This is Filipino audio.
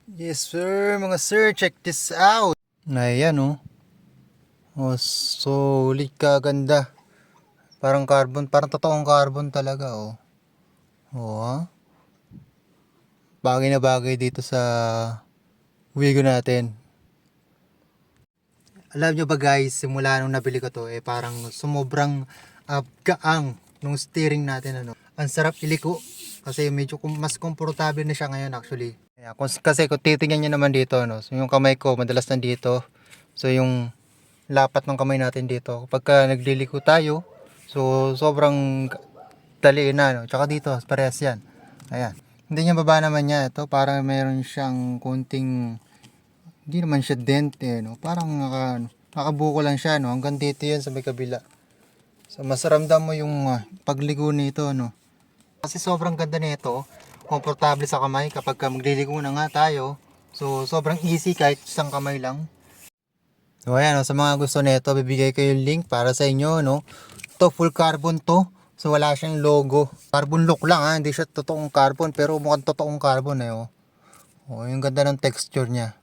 Yes sir, mga sir, check this out. Ayan oh. Oh, solid kaganda. Parang carbon, parang totoong carbon talaga oh. Oh, ha? Bagay na bagay dito sa Wigo natin. Alam nyo ba guys, simula nung nabili ko to, parang sumobrang gaang nung steering natin ano. Ang sarap iliko kasi medyo mas komportable na siya ngayon actually. Kasi kung titingnan nyo naman dito, no, so yung kamay ko madalas nandito. So yung lapat ng kamay natin dito, kapag nagliliko tayo, so sobrang dali na. No? Tsaka dito, parehas yan. Ayan. Hindi niya baba naman niya. Ito parang meron siyang konting, hindi naman siya dent no? Parang nakabuko lang siya, no? Hanggang dito yan sa may kabila. So mas ramdam mo yung pagligo nito, no? Kasi sobrang ganda nito, komportable sa kamay kapag magliligo na nga tayo. So sobrang easy kahit isang kamay lang. So ayan, no? Sa mga gusto nito, bibigay ko yung link para sa inyo, no? To full carbon to. So wala siyang logo. Carbon look lang ha, hindi siya totoong carbon pero mukhang totoong carbon oh. Oh, yung ganda ng texture niya.